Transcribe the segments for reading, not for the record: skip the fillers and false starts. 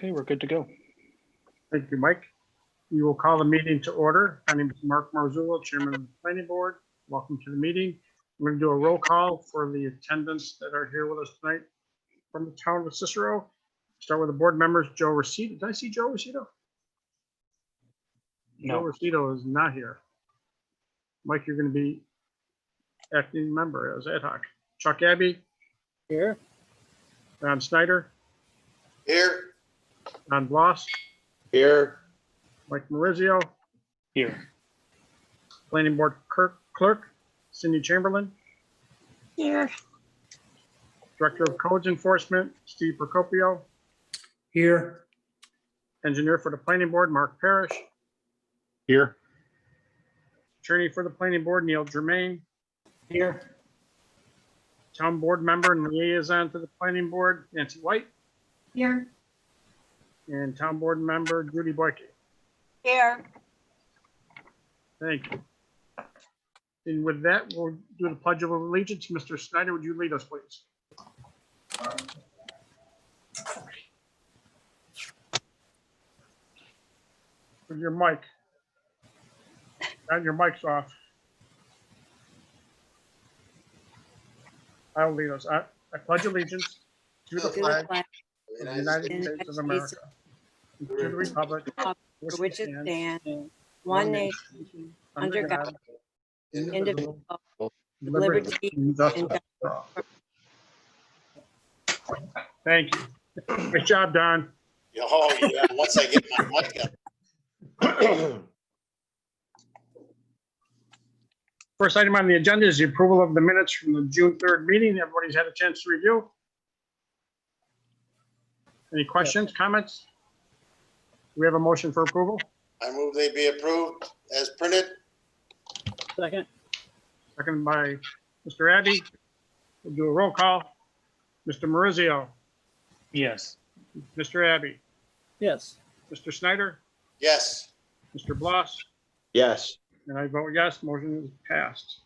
Okay, we're good to go. Thank you, Mike. We will call the meeting to order. My name is Mark Marzullo, Chairman of the Planning Board. Welcome to the meeting. We're going to do a roll call for the attendants that are here with us tonight from the town of Cicero. Start with the board members, Joe Rosito. Did I see Joe Rosito? No. Joe Rosito is not here. Mike, you're going to be acting member as ad hoc. Chuck Abbey. Here. Ron Snyder. Here. Ron Bloss. Here. Mike Maurizio. Here. Planning Board Clerk, Cindy Chamberlain. Here. Director of Codes Enforcement, Steve Procopio. Here. Engineer for the Planning Board, Mark Parrish. Here. Attorney for the Planning Board, Neil Germain. Here. Town Board Member and Liaison to the Planning Board, Nancy White. Here. And Town Board Member, Judy Boyke. Here. Thank you. And with that, we'll do the Pledge of Allegiance. Mr. Snyder, would you lead us, please? With your mic. And your mic's off. I'll lead us. I pledge allegiance to the flag of the United States of America, and to the republic For which it stands, one nation, under God, indivisible, with with liberty and justice and for all. Thank you. Good job, Don. Oh, yeah, once I get my mic up. First item on the agenda is the approval of the minutes from the June 3rd meeting. Everybody's had a chance to review. Any questions, comments? Do we have a motion for approval? I move they be approved as printed. Second. Second by Mr. Abbey. We'll do a roll call. Mr. Maurizio, Yes. Mr. Abbey, Yes. Mr. Snyder, Yes. Mr. Bloss, Yes. and I vote yes, motion is passed.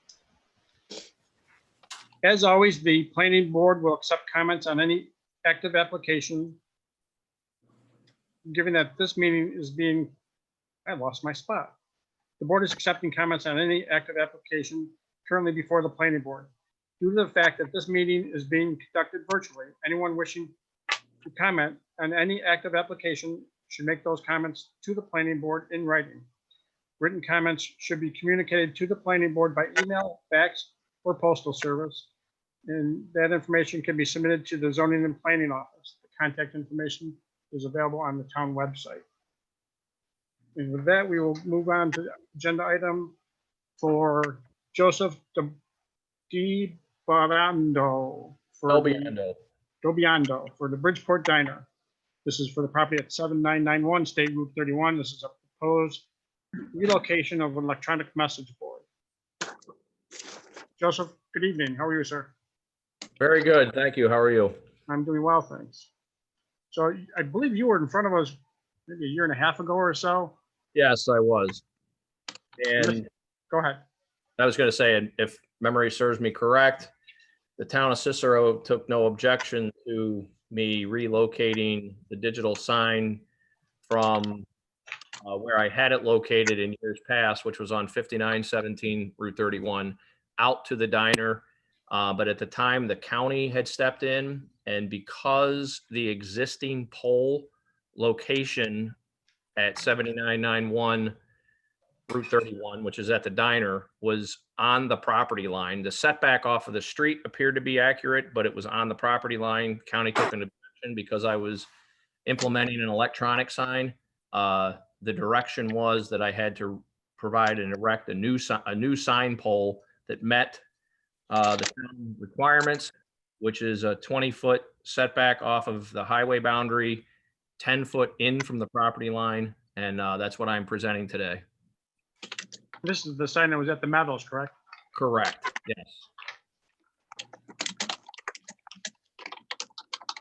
As always, the planning board will accept comments on any active application. Given that this meeting is being, I lost my spot. The board is accepting comments on any active application currently before the planning board. Due to the fact that this meeting is being conducted virtually, anyone wishing to comment on any active application should make those comments to the planning board in writing. Written comments should be communicated to the planning board by email, fax, or postal service. And that information can be submitted to the zoning and planning office. The contact information is available on the town website. And with that, we will move on to agenda item for Joseph Dobiondo for the Bridgeport Diner. This is for the property at 7991 State Route 31. This is a proposed relocation of an electronic message board. Joseph, good evening. How are you, sir? Very good. Thank you. How are you? I'm doing well, thanks. So I believe you were in front of us maybe a year and a half ago or so. Yes, I was. And Go ahead. I was going to say, and if memory serves me correct, the town of Cicero took no objection to me relocating the digital sign from where I had it located in years past, which was on 5917 Route 31, out to the diner. But at the time, the county had stepped in, and because the existing pole location at 7991 Route 31, which is at the diner, was on the property line, the setback off of the street appeared to be accurate, but it was on the property line. County took an objection because I was implementing an electronic sign. The direction was that I had to provide and erect a new sign pole that met the town requirements, which is a 20-foot setback off of the highway boundary, 10-foot in from the property line, and that's what I'm presenting today. This is the sign that was at the Meadows, correct? Correct. Yes.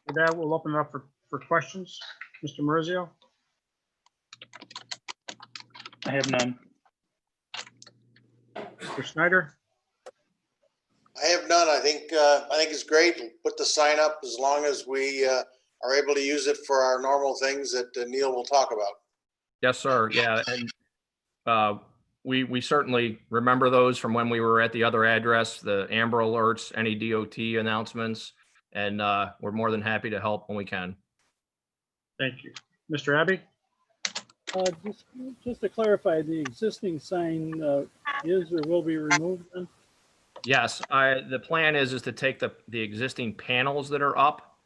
With that, we'll open it up for questions. Mr. Maurizio? I have none. Mr. Snyder? I have none. I think it's great. We'll put the sign up as long as we are able to use it for our normal things that Neil will talk about. Yes, sir. Yeah, and we certainly remember those from when we were at the other address, the Amber Alerts, any DOT announcements, and we're more than happy to help when we can. Thank you. Mr. Abbey? Just to clarify, the existing sign is or will be removed then? Yes, the plan is to take the existing panels that are up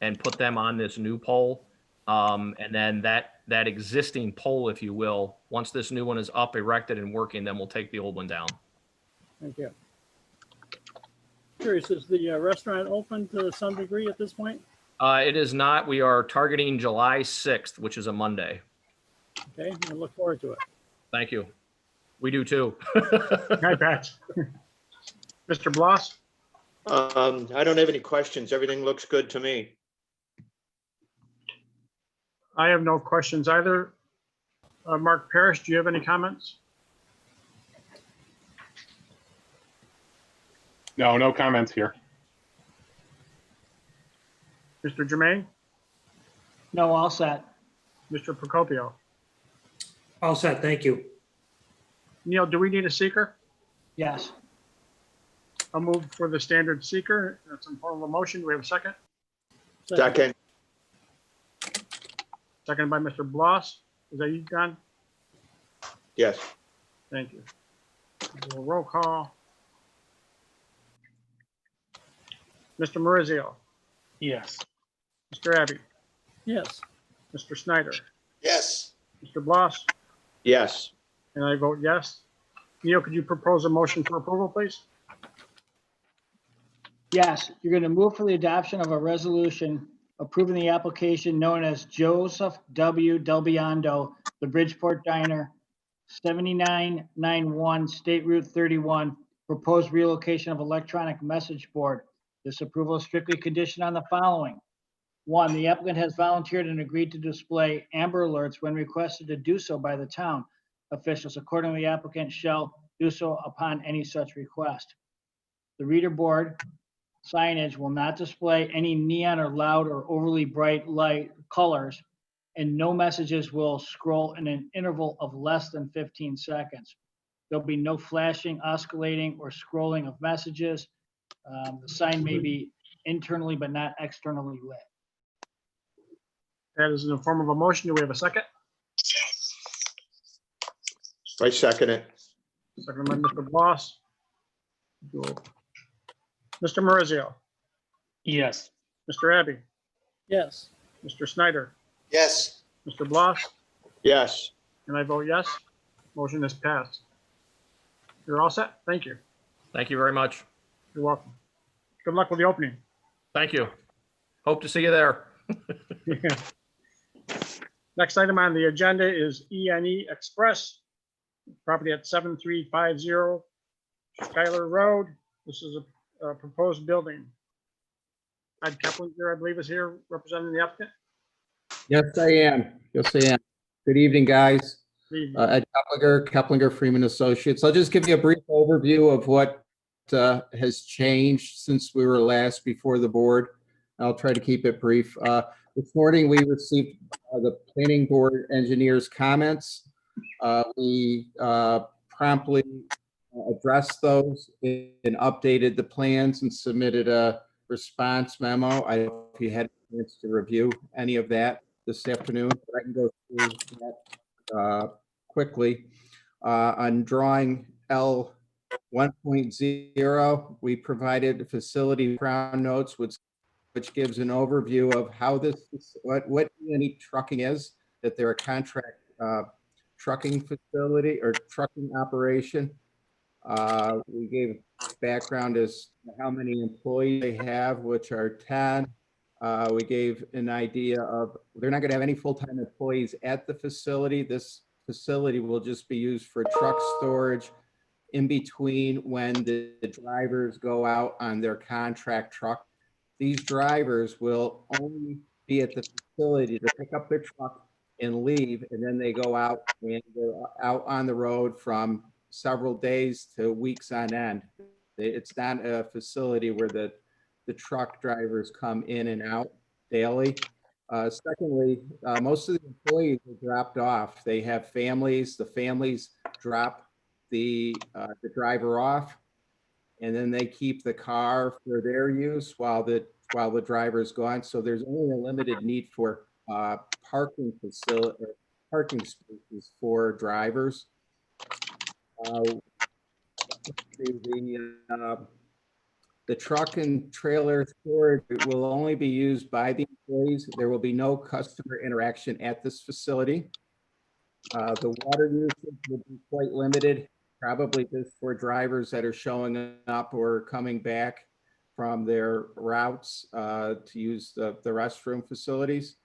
and put them on this new pole. And then that existing pole, if you will, once this new one is up, erected and working, then we'll take the old one down. Thank you. Curious, is the restaurant open to some degree at this point? It is not. We are targeting July 6th, which is a Monday. Okay, I look forward to it. Thank you. We do too. Hi, Pat. Mr. Bloss? I don't have any questions. Everything looks good to me. I have no questions either. Mark Parrish, do you have any comments? No, no comments here. Mr. Jermaine? No, all set. Mr. Procopio? All set, thank you. Neil, do we need a seeker? Yes. I'll move for the standard seeker. That's in form of a motion. Do we have a second? Second, Second by Mr. Bloss. Is that you, John? yes. Thank you. Do a roll call. Mr. Maurizio, Yes. Mr. Abbey, Yes. Mr. Snyder, Yes, Mr. Bloss, Yes. and I vote yes. Neil, could you propose a motion for approval, please? Yes, you're going to move for the adoption of a resolution approving the application known as Joseph W. Del Biondo, the Bridgeport Diner, 7991 State Route 31, proposed relocation of electronic message board. This approval is strictly conditioned on the following. One, the applicant has volunteered and agreed to display Amber Alerts when requested to do so by the town officials. Accordingly, the applicant shall do so upon any such request. The reader board signage will not display any neon or loud or overly bright light colors, and no messages will scroll in an interval of less than 15 seconds. There'll be no flashing, oscillating, or scrolling of messages. The sign may be internally but not externally lit. That is in the form of a motion. Do we have a second? I second it. Second by Mr. Bloss. Mr. Maurizio, Yes. Mr. Abbey, Yes. Mr. Snyder, yes, Mr. Bloss, Yes. and I vote yes. Motion is passed. You're all set. Thank you. Thank you very much. You're welcome. Good luck with the opening. Thank you. Hope to see you there. Next item on the agenda is ENE Express, property at 7350 Schuyler Road. This is a proposed building. Ed Keplinger, I believe, is here representing the applicant. Yes, I am. Yes, I am. Good evening, guys. The- Ed Keplinger Freeman Associates. I'll just give you a brief overview of what has changed since we were last before the board. I'll try to keep it brief. This morning, we received the planning board engineer's comments. We promptly addressed those and updated the plans and submitted a response memo. I don't know if you had a chance to review any of that this afternoon, but I can go through that quickly. On drawing L 1.0, we provided facility ground notes, which gives an overview of how this, what any trucking is, that they're a contract trucking facility or trucking operation. We gave background as to how many employees they have, which are 10. We gave an idea of, they're not going to have any full-time employees at the facility. This facility will just be used for truck storage in between when the drivers go out on their contract truck. These drivers will only be at the facility to pick up their truck and leave, and then they go out and they're out on the road from several days to weeks on end. It's not a facility where the truck drivers come in and out daily. Secondly, most of the employees are dropped off. They have families. The families drop the driver off, and then they keep the car for their use while the driver is gone. So there's only a limited need for parking spaces for drivers. The truck and trailer storage will only be used by the employees. There will be no customer interaction at this facility. The water usage will be quite limited, probably just for drivers that are showing up or coming back from their routes to use the restroom facilities.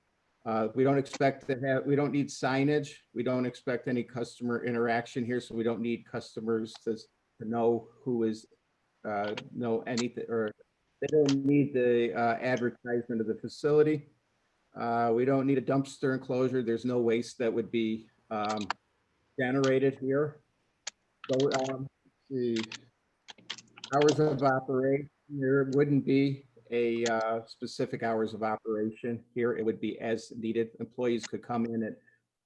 We don't need signage. We don't expect any customer interaction here, so we don't need customers to know who is know anything, or they don't need the advertisement of the facility. We don't need a dumpster enclosure. There's no waste that would be generated here. So, let's see, hours of operation, there wouldn't be a specific hours of operation here. It would be as needed. Employees could come in at,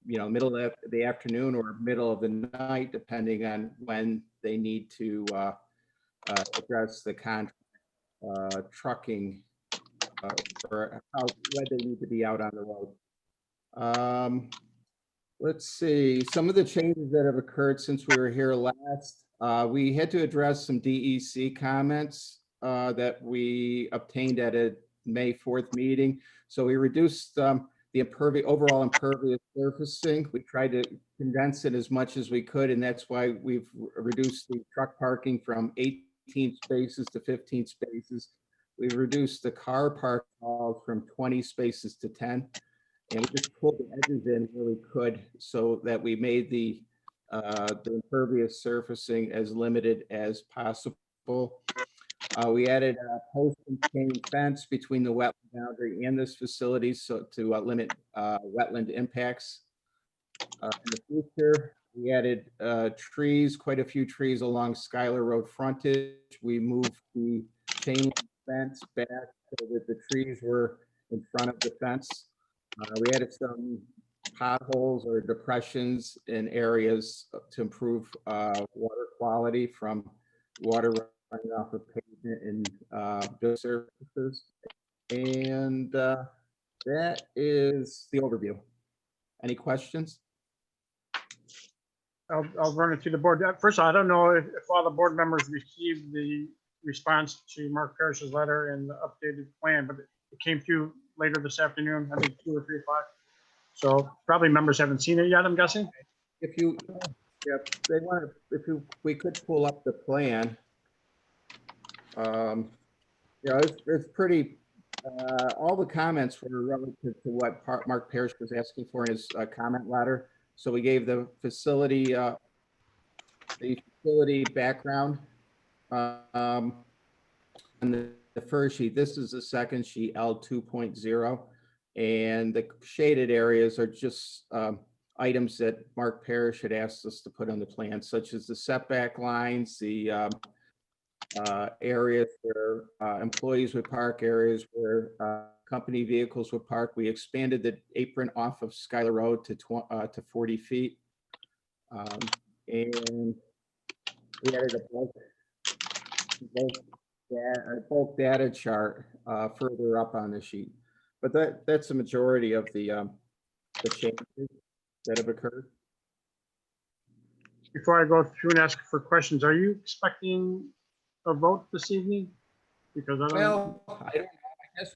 middle of the afternoon or middle of the night, depending on when they need to address the contract trucking or when they need to be out on the road. Let's see, some of the changes that have occurred since we were here last. We had to address some DEC comments that we obtained at a May 4th meeting. So we reduced the overall impervious surfacing. We tried to condense it as much as we could, and that's why we've reduced the truck parking from 18 spaces to 15 spaces. We've reduced the car park from 20 spaces to 10. And we just pulled the edges in where we could so that we made the impervious surfacing as limited as possible. We added a post and chain fence between the wetland boundary and this facility so to limit wetland impacts. In the future, we added trees, quite a few trees along Schuyler Road frontage. We moved the chain fence back so that the trees were in front of the fence. We added some potholes or depressions in areas to improve water quality from water running off of pavement and building surfaces. And that is the overview. Any questions? I'll run it to the board. First of all, I don't know if all the board members received the response to Mark Parrish's letter and the updated plan, but it came through later this afternoon, I think 2 or 3 o'clock. So probably members haven't seen it yet, I'm guessing. If we could pull up the plan. It's pretty, all the comments were relative to what Mark Parrish was asking for in his comment letter. So we gave the facility background on the first sheet. This is the second sheet, L 2.0, and the shaded areas are just items that Mark Parrish had asked us to put on the plan, such as the setback lines, the areas where employees would park, areas where company vehicles would park. We expanded the apron off of Schuyler Road to 40 feet. And we added a bulk data chart further up on the sheet. But that's the majority of the changes that have occurred. Before I go through and ask for questions, are you expecting a vote this evening? Because I don't know. Well, I guess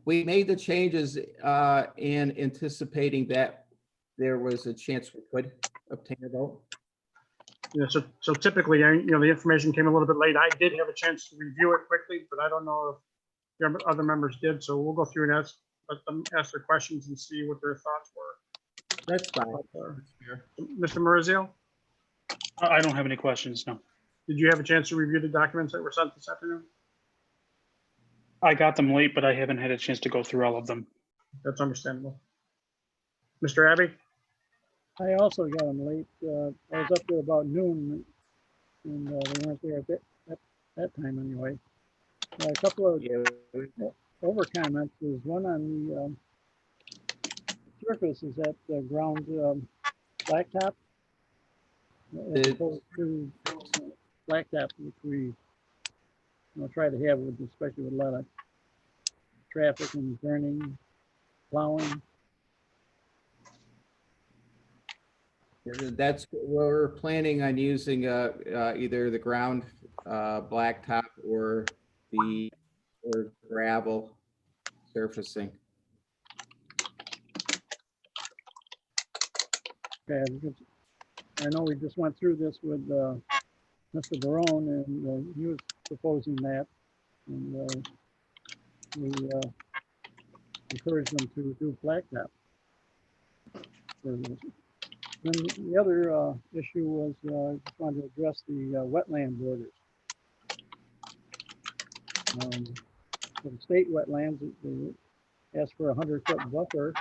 we made the changes in anticipating that there was a chance we could obtain a vote. Yeah, so typically, the information came a little bit late. I did have a chance to review it quickly, but I don't know if the other members did. So we'll go through and let them ask their questions and see what their thoughts were. That's fine. Mr. Marizio, I don't have any questions, no. did you have a chance to review the documents that were sent this afternoon? I got them late, but I haven't had a chance to go through all of them. That's understandable. Mr. Abbey? I also got them late. I was up there about noon, and they weren't there at that time anyway. A couple of over comments. There's one on the surface. Is that the ground blacktop? As opposed to blacktop, which we try to have with, especially with a lot of traffic and turning, plowing. That's, we're planning on using either the ground blacktop or gravel surfacing. Okay, because I know we just went through this with Mr. Barone, and he was proposing that, and we encouraged them to do blacktop. Then the other issue was, I just wanted to address the wetland borders. For the state wetlands, they asked for a 100-foot buffer,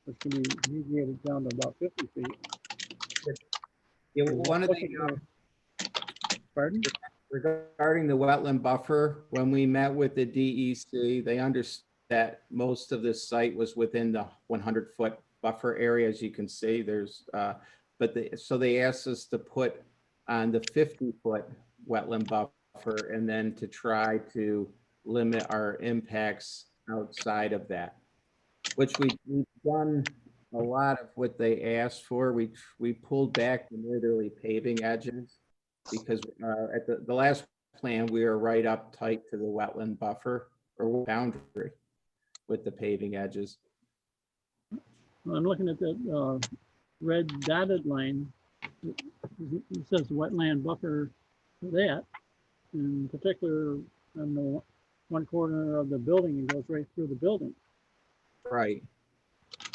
which can be mediated down to about 50 feet. Yeah, one of the Pardon? regarding the wetland buffer, when we met with the DEC, they understood that most of this site was within the 100-foot buffer area. As you can see, there's, so they asked us to put on the 50-foot wetland buffer and then to try to limit our impacts outside of that, which we've done a lot of what they asked for. We pulled back the northerly paving edges because at the last plan, we were right up tight to the wetland buffer or boundary with the paving edges. I'm looking at that red dotted line. It says wetland buffer for that. In particular, on the one corner of the building, it goes right through the building. Right.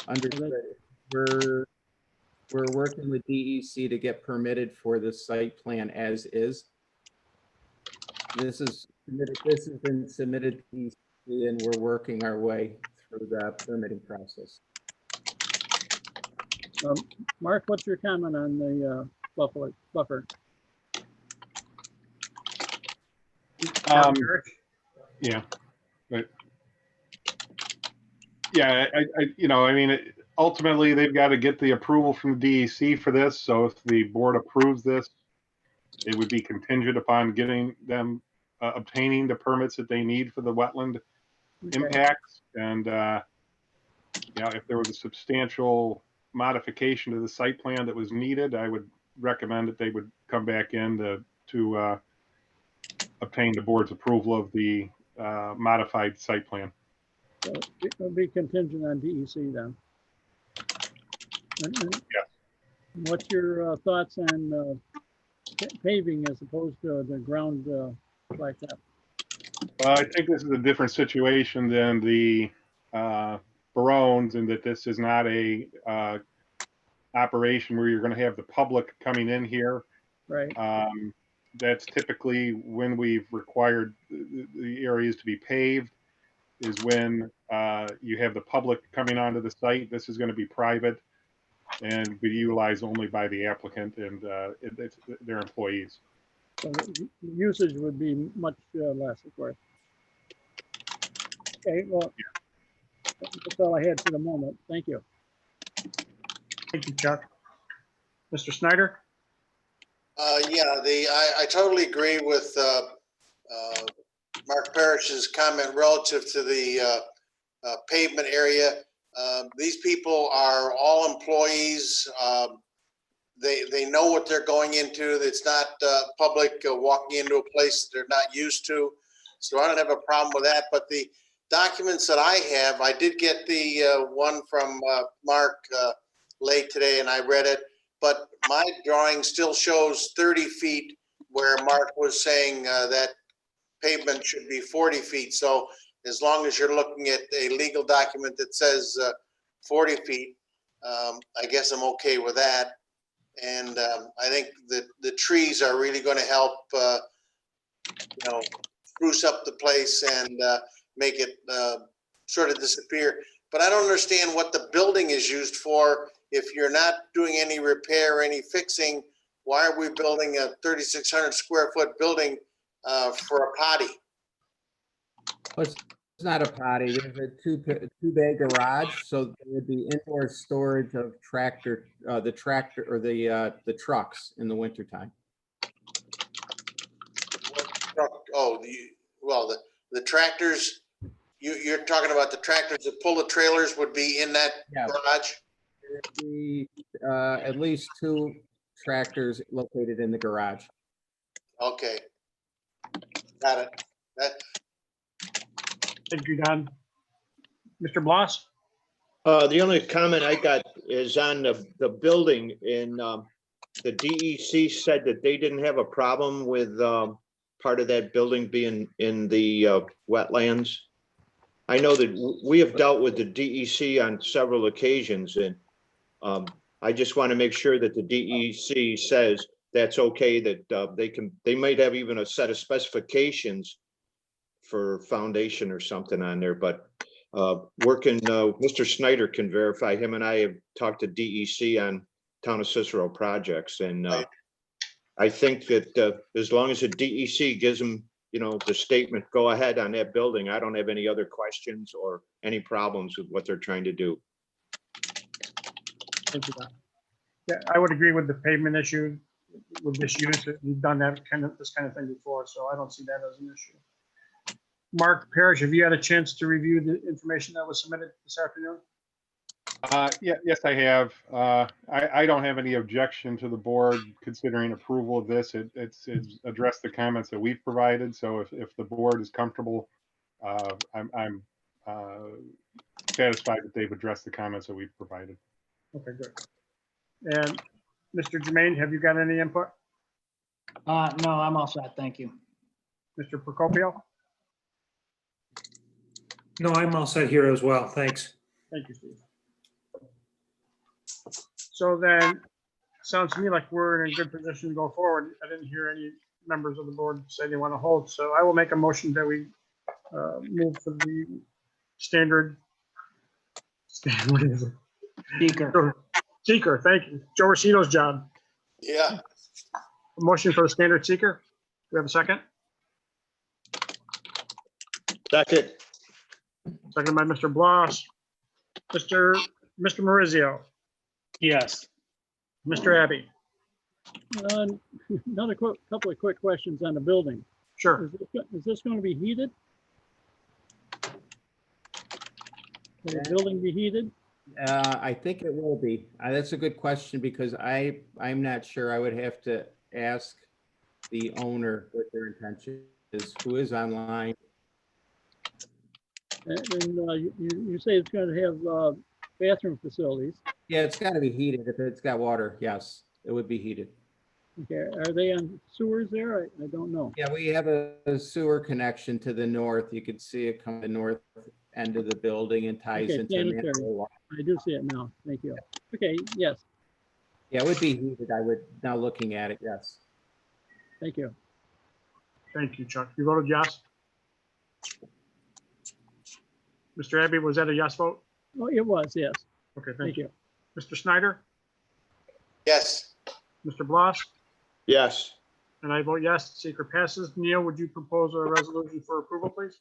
Understood. We're working with DEC to get permitted for the site plan as is. This has been submitted to DEC, and we're working our way through the permitting process. Mark, what's your comment on the buffer? Yeah, but yeah, I mean, ultimately they've got to get the approval from the DEC for this. So if the board approves this, it would be contingent upon getting them obtaining the permits that they need for the wetland impacts. And if there was a substantial modification to the site plan that was needed, I would recommend that they would come back in to obtain the board's approval of the modified site plan. So it'll be contingent on DEC then. Yes. What's your thoughts on paving as opposed to the ground blacktop? Well, I think this is a different situation than the Barones, in that this is not a operation where you're going to have the public coming in here. Right. That's typically when we've required the areas to be paved, is when you have the public coming onto the site. This is going to be private and be utilized only by the applicant and their employees. So the usage would be much less, of course. Okay, well, that's all I had for the moment. Thank you. Thank you, Chuck. Mr. Snyder? I totally agree with Mark Parrish's comment relative to the pavement area. These people are all employees. They know what they're going into. It's not public walking into a place that they're not used to. So I don't have a problem with that. But the documents that I have, I did get the one from Mark late today, and I read it. But my drawing still shows 30 feet where Mark was saying that pavement should be 40 feet. So as long as you're looking at a legal document that says 40 feet, I guess I'm okay with that. And I think that the trees are really going to help, spruce up the place and make it sort of disappear. But I don't understand what the building is used for. If you're not doing any repair, any fixing, why are we building a 3,600 square foot building for a potty? not a potty. There's a two-bay garage, so there would be indoor storage of the tractor or the trucks in the wintertime. Oh, the tractors, you're talking about the tractors that pull the trailers would be in that Yeah. garage? There'd be at least 2 tractors located in the garage. Okay. Got it. Thank you, Don. Mr. Bloss? The only comment I got is on the building in, the DEC said that they didn't have a problem with, part of that building being in the, wetlands. I know that we have dealt with the DEC on several occasions, and, I just want to make sure that the DEC says that's okay, that, they might have even a set of specifications for foundation or something on there, but Mr. Snyder can verify. Him and I have talked to DEC on Town of Cicero projects, and Right. I think that as long as the DEC gives them, the statement, go ahead on that building, I don't have any other questions or any problems with what they're trying to do. Thank you, Don. Yeah, I would agree with the pavement issue with this unit. We've done this kind of thing before, so I don't see that as an issue. Mark Parrish, have you had a chance to review the information that was submitted this afternoon? Yes, I have. I don't have any objection to the board considering approval of this. It's addressed the comments that we've provided. So if the board is comfortable, I'm satisfied that they've addressed the comments that we've provided. Okay, good. And Mr. Jermaine, have you got any input? No, I'm all set. Thank you. Mr. Procopio? No, I'm all set here as well. Thanks. Thank you, Steve. So then, sounds to me like we're in a good position to go forward. I didn't hear any members of the board say they want to hold, so I will make a motion that we move for the standard. What is it? Seeker, thank you. Joe Rosino's job. Yeah. A motion for the standard seeker. Do we have a second? Second. Second by Mr. Bloss. Mr. Maurizio, Yes. Mr. Abbey. Another couple of quick questions on the building. Sure. Is this going to be heated? Will the building be heated? I think it will be. That's a good question because I'm not sure. I would have to ask the owner what their intention is, who is online. And you say it's going to have bathroom facilities. Yeah, it's got to be heated. If it's got water, yes, it would be heated. Okay, are they on sewers there? I don't know. Yeah, we have a sewer connection to the north. You could see it come the north end of the building and ties Okay, into sanitary. natural water. I do see it now. Thank you. Okay, yes, Yeah, it would be heated. I would, now looking at it, yes. thank you. Thank you, Chuck. You voted yes? Mr. Abbey, was that a yes vote? Oh, it was, yes. Okay, Thank thank you. you. Mr. Snyder, Yes. Mr. Bloss, Yes. and I vote yes. Seeker passes. Neil, would you propose a resolution for approval, please?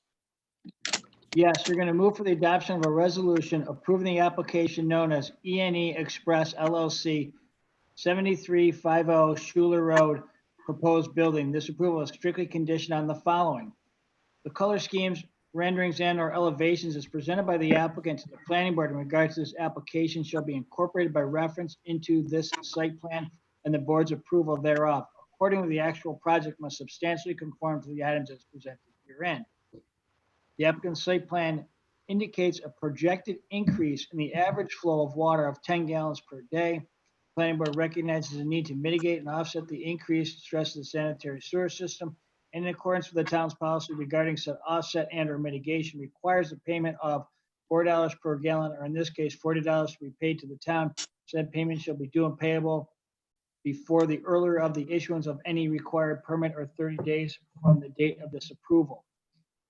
Yes, we're going to move for the adoption of a resolution approving the application known as ENE Express LLC, 7350 Schuler Road, proposed building. This approval is strictly conditioned on the following. The color schemes, renderings, and/or elevations as presented by the applicant to the planning board in regards to this application shall be incorporated by reference into this site plan and the board's approval thereof. Accordingly, the actual project must substantially conform to the items as presented herein. The applicant's site plan indicates a projected increase in the average flow of water of 10 gallons per day. Planning board recognizes the need to mitigate and offset the increased stress of the sanitary sewer system, and in accordance with the town's policy regarding said offset and/or mitigation, requires the payment of $4 per gallon, or in this case, $40 to be paid to the town. Said payment shall be due and payable before the earlier of the issuance of any required permit or 30 days from the date of this approval.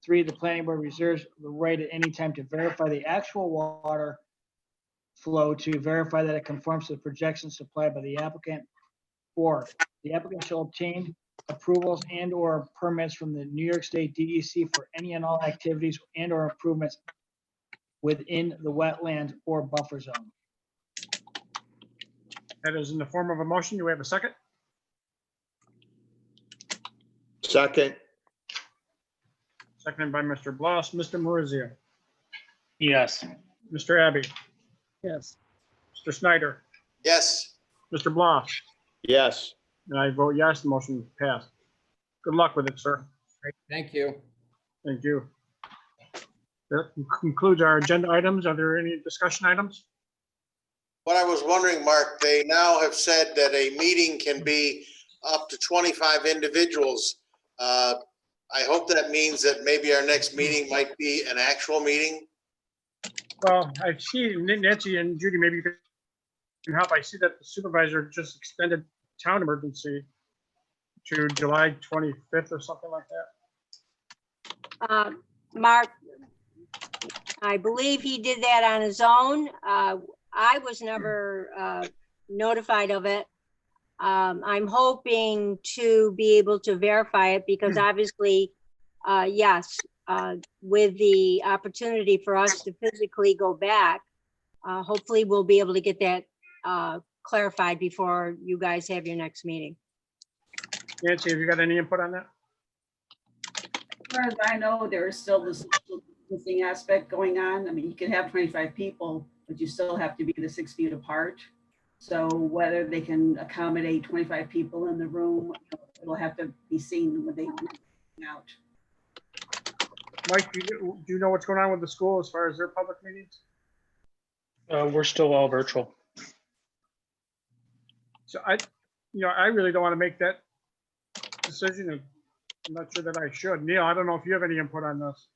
3, the planning board reserves the right at any time to verify the actual water flow to verify that it conforms to the projections supplied by the applicant. 4, the applicant shall obtain approvals and or permits from the New York State DEC for any and all activities and or improvements within the wetland or buffer zone. That is in the form of a motion. Do we have a second? Second, Seconded by Mr. Bloss. Mr. Marizia, Yes. Mr. Abbey, Yes. Mr. Snyder, Yes, Mr. Bloss, yes. and I vote yes, the motion passed. Good luck with it, sir. Great, thank you. Thank you. That concludes our agenda items. Are there any discussion items? what I was wondering, Mark, they now have said that a meeting can be up to 25 individuals. I hope that means that maybe our next meeting might be an actual meeting. Well, I see Nancy and Judy, maybe you can help. I see that the supervisor just extended town emergency to July 25th or something like that. Mark, I believe he did that on his own. I was never notified of it. I'm hoping to be able to verify it because obviously, yes, with the opportunity for us to physically go back, hopefully we'll be able to get that clarified before you guys have your next meeting. Nancy, have you got any input on that? As far as I know, there is still the social distancing aspect going on. I mean, you can have 25 people, but you still have to be the 6 feet apart. So whether they can accommodate 25 people in the room, it'll have to be seen when they come out. Mike, do you know what's going on with the school as far as their public meetings? We're still all virtual. So I really don't want to make that decision. And I'm not sure that I should. Neil, I don't know if you have any input on this.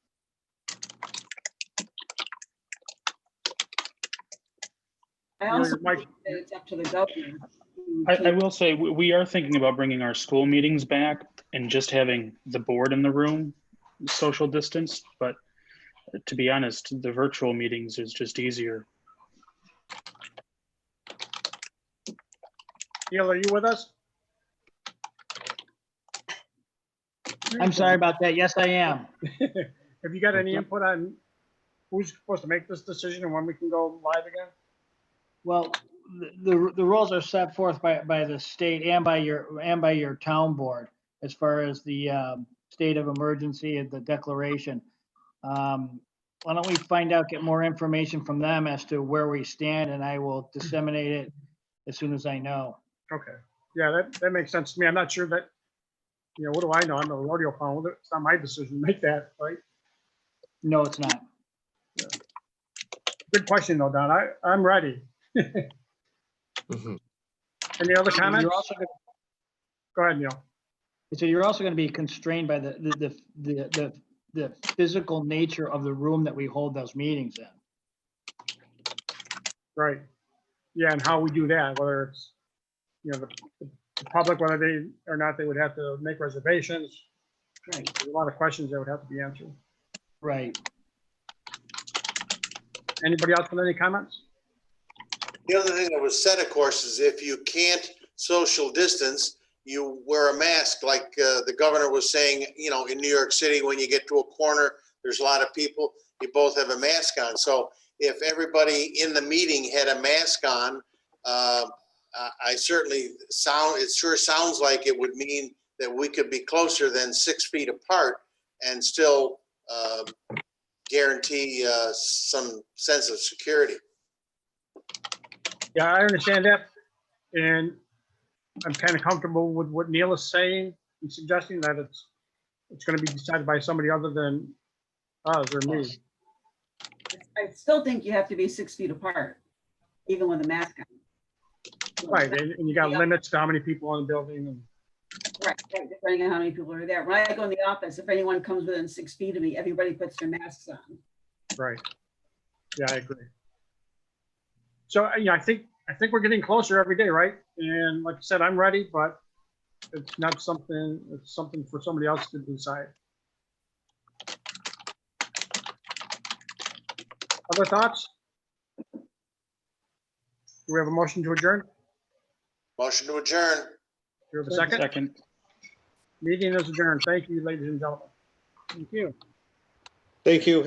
I also Mike. think that it's up to the governor. I will say, we are thinking about bringing our school meetings back and just having the board in the room, social distance, but to be honest, the virtual meetings is just easier. Neil, are you with us? I'm sorry about that. Yes, I am. Have you got any input on who's supposed to make this decision and when we can go live again? Well, the rules are set forth by the state and by your town board as far as the state of emergency and the declaration. Why don't we find out, get more information from them as to where we stand, and I will disseminate it as soon as I know. Okay. Yeah, that makes sense to me. I'm not sure that, what do I know? I'm a rodeo pound. It's not my decision to make that, right? No, it's not. Good question though, Don. I'm ready. Mhm. Any other comments? You're also Go ahead, Neil. So you're also going to be constrained by the physical nature of the room that we hold those meetings in. Right. Yeah, and how we do that, whether it's, the public, whether they or not, they would have to make reservations. Right. There's a lot of questions that would have to be answered. Right. Anybody else with any comments? the other thing that was said, of course, is if you can't social distance, you wear a mask, like the governor was saying, in New York City, when you get to a corner, there's a lot of people, you both have a mask on. So if everybody in the meeting had a mask on, it sure sounds like it would mean that we could be closer than 6 feet apart and still guarantee some sense of security. Yeah, I understand that. And I'm kind of comfortable with what Neil is saying and suggesting that it's going to be decided by somebody other than us or me. I still think you have to be 6 feet apart, even with a mask on. Right, and you got limits to how many people in the building. And right, depending on how many people are there. When I go in the office, if anyone comes within 6 feet of me, everybody puts their masks on. right. Yeah, I agree. So I think we're getting closer every day, right? And like I said, I'm ready, but it's not something. It's something for somebody else to decide. Other thoughts? Do we have a motion to adjourn? Motion to adjourn. Do we have a second? Second. Meeting is adjourned. Thank you, ladies and gentlemen. Thank you. Thank you. Have